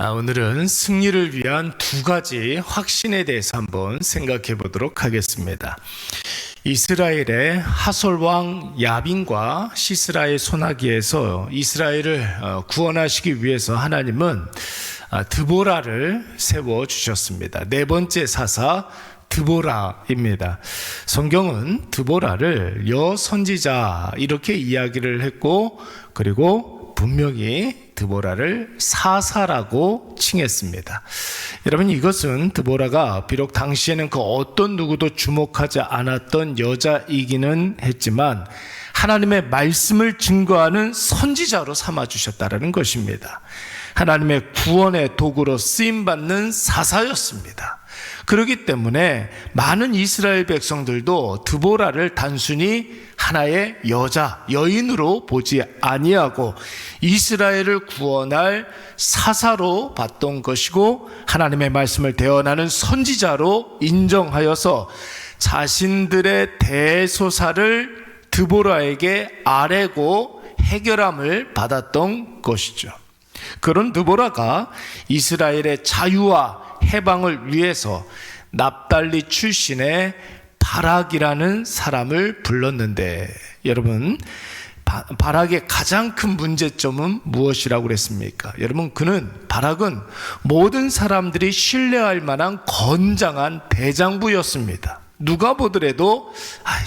오늘은 승리를 위한 두 가지 확신에 대해서 한번 생각해 보도록 하겠습니다. 이스라엘의 하솔왕 야빈과 시스라의 소나기에서 이스라엘을 구원하시기 위해서 하나님은 드보라를 세워주셨습니다. 네 번째 사사 드보라입니다. 성경은 드보라를 여선지자 이렇게 이야기를 했고, 그리고 분명히 드보라를 사사라고 칭했습니다. 여러분, 이것은 드보라가 비록 당시에는 그 어떤 누구도 주목하지 않았던 여자이기는 했지만 하나님의 말씀을 증거하는 선지자로 삼아주셨다는 것입니다. 하나님의 구원의 도구로 쓰임받는 사사였습니다. 그렇기 때문에 많은 이스라엘 백성들도 드보라를 단순히 하나의 여인으로 보지 아니하고 이스라엘을 구원할 사사로 봤던 것이고, 하나님의 말씀을 대언하는 선지자로 인정하여서 자신들의 대소사를 드보라에게 아뢰고 해결함을 받았던 것이죠. 그런 드보라가 이스라엘의 자유와 해방을 위해서 납달리 출신의 바락이라는 사람을 불렀는데, 여러분, 바락의 가장 큰 문제점은 무엇이라고 그랬습니까? 여러분, 바락은 모든 사람들이 신뢰할 만한 건장한 대장부였습니다. 누가 보더라도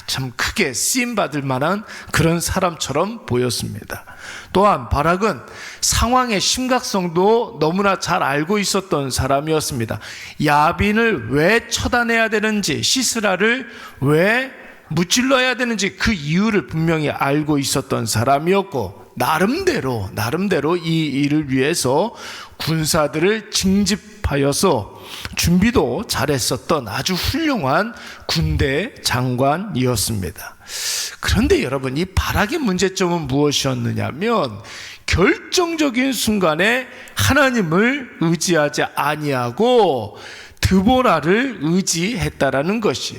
참 크게 쓰임받을 만한 그런 사람처럼 보였습니다. 또한 바락은 상황의 심각성도 너무나 잘 알고 있었던 사람이었습니다. 야빈을 왜 처단해야 되는지, 시스라를 왜 무찔러야 되는지 그 이유를 분명히 알고 있었던 사람이었고, 나름대로 이 일을 위해서 군사들을 징집하여서 준비도 잘했었던 아주 훌륭한 군대 장관이었습니다. 그런데 여러분, 이 바락의 문제점은 무엇이었느냐면 결정적인 순간에 하나님을 의지하지 아니하고 드보라를 의지했다라는 것이,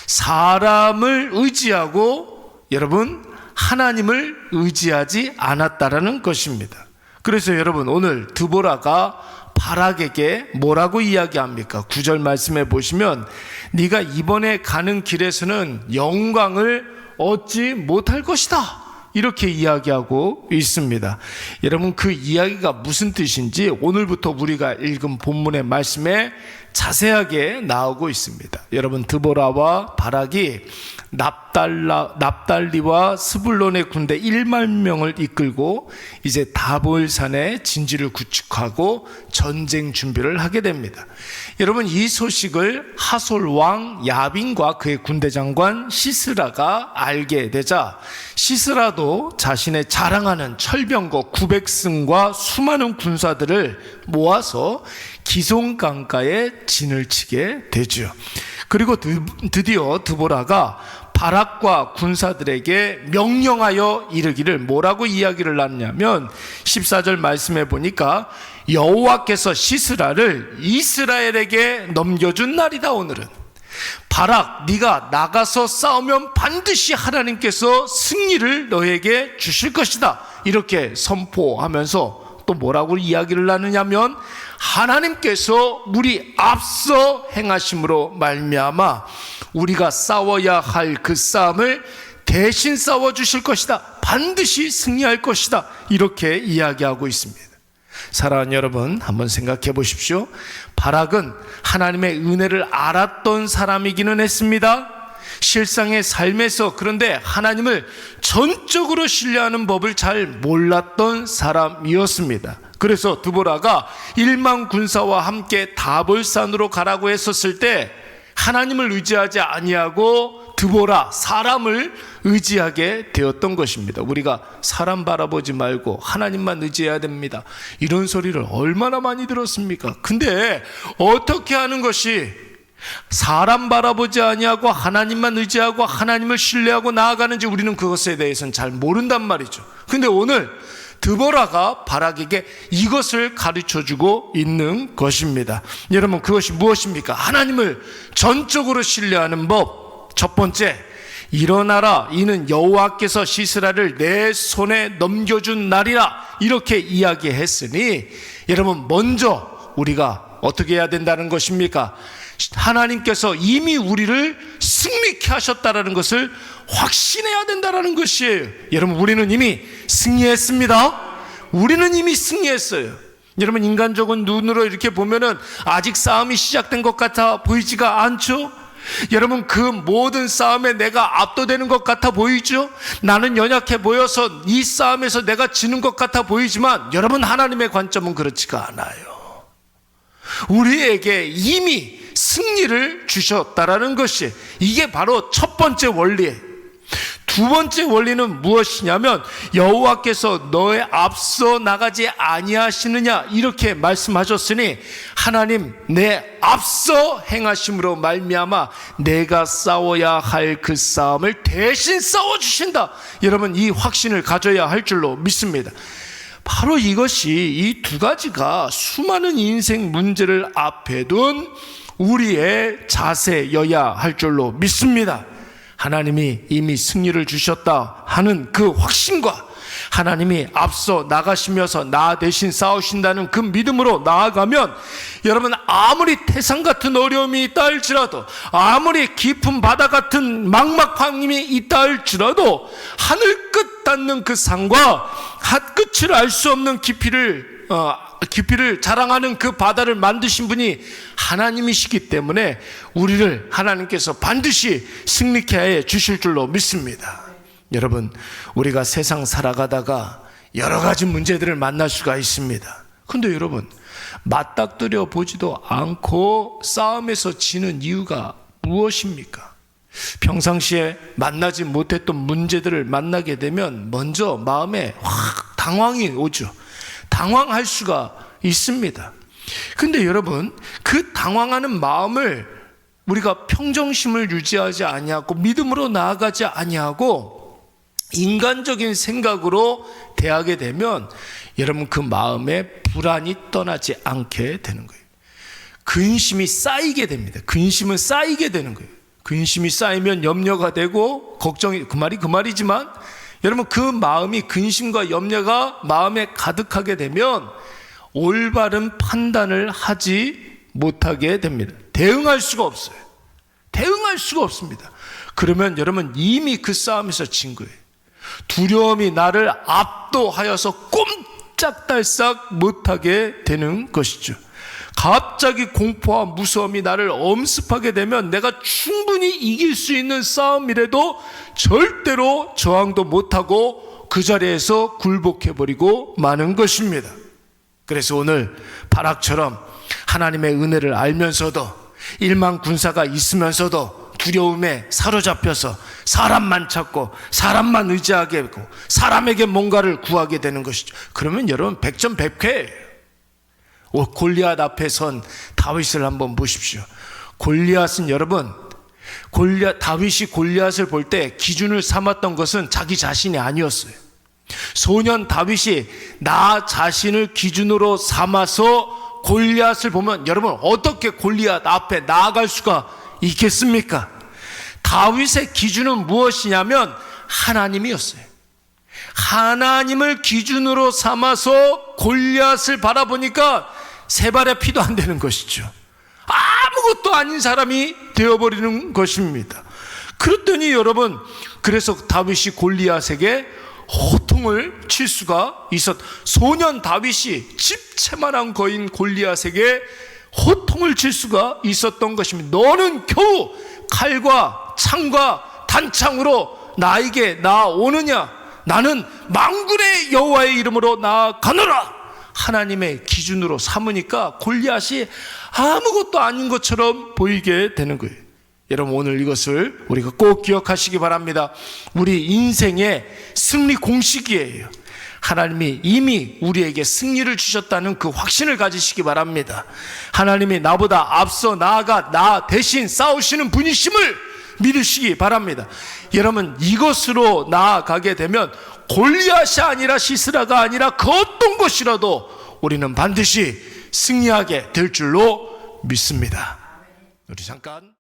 사람을 의지하고 여러분 하나님을 의지하지 않았다라는 것입니다. 그래서 여러분, 오늘 드보라가 바락에게 뭐라고 이야기합니까? 9절 말씀에 보시면 네가 이번에 가는 길에서는 영광을 얻지 못할 것이다, 이렇게 이야기하고 있습니다. 여러분, 그 이야기가 무슨 뜻인지 오늘부터 우리가 읽은 본문의 말씀에 자세하게 나오고 있습니다. 여러분, 드보라와 바락이 납달리와 스불론의 군대 1만 명을 이끌고 이제 다볼산에 진지를 구축하고 전쟁 준비를 하게 됩니다. 여러분, 이 소식을 하솔 왕 야빈과 그의 군대 장관 시스라가 알게 되자 시스라도 자신의 자랑하는 철병거 900승과 수많은 군사들을 모아서 기손 강가에 진을 치게 되죠. 그리고 드디어 드보라가 바락과 군사들에게 명령하여 이르기를, 뭐라고 이야기를 하냐면 14절 말씀에 보니까 여호와께서 시스라를 이스라엘에게 넘겨준 날이다. 오늘은 바락, 네가 나가서 싸우면 반드시 하나님께서 승리를 너에게 주실 것이다, 이렇게 선포하면서 또 뭐라고 이야기를 하느냐면 하나님께서 우리 앞서 행하심으로 말미암아 우리가 싸워야 할 그 싸움을 대신 싸워주실 것이다, 반드시 승리할 것이다, 이렇게 이야기하고 있습니다. 사랑하는 여러분, 한번 생각해 보십시오. 바락은 하나님의 은혜를 알았던 사람이기는 했습니다. 실상의 삶에서 그런데 하나님을 전적으로 신뢰하는 법을 잘 몰랐던 사람이었습니다. 그래서 드보라가 1만 군사와 함께 다볼산으로 가라고 했었을 때 하나님을 의지하지 아니하고 드보라, 사람을 의지하게 되었던 것입니다. 우리가 사람 바라보지 말고 하나님만 의지해야 됩니다, 이런 소리를 얼마나 많이 들었습니까? 근데 어떻게 하는 것이 사람 바라보지 아니하고 하나님만 의지하고 하나님을 신뢰하고 나아가는지 우리는 그것에 대해서는 잘 모른단 말이죠. 근데 오늘 드보라가 바락에게 이것을 가르쳐주고 있는 것입니다. 여러분, 그것이 무엇입니까? 하나님을 전적으로 신뢰하는 법. 첫 번째, 일어나라, 이는 여호와께서 시스라를 내 손에 넘겨준 날이라, 이렇게 이야기했으니 여러분, 먼저 우리가 어떻게 해야 된다는 것입니까? 하나님께서 이미 우리를 승리케 하셨다는 것을 확신해야 된다는 것이에요. 여러분, 우리는 이미 승리했습니다. 우리는 이미 승리했어요. 여러분, 인간적인 눈으로 이렇게 보면은 아직 싸움이 시작된 것 같아 보이지가 않죠? 여러분, 그 모든 싸움에 내가 압도되는 것 같아 보이죠? 나는 연약해 보여서 이 싸움에서 내가 지는 것 같아 보이지만 여러분, 하나님의 관점은 그렇지가 않아요. 우리에게 이미 승리를 주셨다라는 것이, 이게 바로 첫 번째 원리예요. 두 번째 원리는 무엇이냐면, 여호와께서 너의 앞서 나가지 아니하시느냐 이렇게 말씀하셨으니, 하나님 내 앞서 행하심으로 말미암아 내가 싸워야 할 그 싸움을 대신 싸워주신다. 여러분, 이 확신을 가져야 할 줄로 믿습니다. 바로 이것이, 이 두 가지가 수많은 인생 문제를 앞에 둔 우리의 자세여야 할 줄로 믿습니다. 하나님이 이미 승리를 주셨다 하는 그 확신과 하나님이 앞서 나가시면서 나 대신 싸우신다는 그 믿음으로 나아가면, 여러분, 아무리 태산 같은 어려움이 있다 할지라도, 아무리 깊은 바다 같은 막막함이 있다 할지라도, 하늘 끝 닿는 그 산과 끝을 알 수 없는 깊이를 자랑하는 그 바다를 만드신 분이 하나님이시기 때문에 우리를 하나님께서 반드시 승리케 해 주실 줄로 믿습니다. 여러분, 우리가 세상 살아가다가 여러 가지 문제들을 만날 수가 있습니다. 근데 여러분, 맞닥뜨려 보지도 않고 싸움에서 지는 이유가 무엇입니까? 평상시에 만나지 못했던 문제들을 만나게 되면 먼저 마음에 확 당황이 오죠. 당황할 수가 있습니다. 근데 여러분, 그 당황하는 마음을 우리가 평정심을 유지하지 아니하고 믿음으로 나아가지 아니하고 인간적인 생각으로 대하게 되면, 여러분, 그 마음에 불안이 떠나지 않게 되는 거예요. 근심이 쌓이게 됩니다. 근심은 쌓이게 되는 거예요. 근심이 쌓이면 염려가 되고 걱정이, 그 말이지만 여러분, 그 마음이, 근심과 염려가 마음에 가득하게 되면 올바른 판단을 하지 못하게 됩니다. 대응할 수가 없어요. 대응할 수가 없습니다. 그러면 여러분, 이미 그 싸움에서 진 거예요. 두려움이 나를 압도하여서 꼼짝달싹 못하게 되는 것이죠. 갑자기 공포와 무서움이 나를 엄습하게 되면 내가 충분히 이길 수 있는 싸움이라도 절대로 저항도 못하고 그 자리에서 굴복해버리고 마는 것입니다. 그래서 오늘 바락처럼 하나님의 은혜를 알면서도, 1만 군사가 있으면서도 두려움에 사로잡혀서 사람만 찾고 사람만 의지하게 되고 사람에게 뭔가를 구하게 되는 것이죠. 그러면 여러분, 백전백패예요. 골리앗 앞에 선 다윗을 한번 보십시오. 골리앗은 여러분, 다윗이 골리앗을 볼 때 기준을 삼았던 것은 자기 자신이 아니었어요. 소년 다윗이 나 자신을 기준으로 삼아서 골리앗을 보면 여러분, 어떻게 골리앗 앞에 나아갈 수가 있겠습니까? 다윗의 기준은 무엇이냐면 하나님이었어요. 하나님을 기준으로 삼아서 골리앗을 바라보니까 세 발의 피도 안 되는 것이죠. 아무것도 아닌 사람이 되어버리는 것입니다. 그랬더니 여러분, 그래서 다윗이 골리앗에게 호통을 칠 수가 소년 다윗이 집채만한 거인 골리앗에게 호통을 칠 수가 있었던 것입니다. 너는 겨우 칼과 창과 단창으로 나에게 나오느냐? 나는 만군의 여호와의 이름으로 나아가노라. 하나님의 기준으로 삼으니까 골리앗이 아무것도 아닌 것처럼 보이게 되는 거예요. 여러분, 오늘 이것을 우리가 꼭 기억하시기 바랍니다. 우리 인생의 승리 공식이에요. 하나님이 이미 우리에게 승리를 주셨다는 그 확신을 가지시기 바랍니다. 하나님이 나보다 앞서 나아가 나 대신 싸우시는 분이심을 믿으시기 바랍니다. 여러분, 이것으로 나아가게 되면 골리앗이 아니라 시스라가 아니라 그 어떤 것이라도 우리는 반드시 승리하게 될 줄로 믿습니다. 우리 잠깐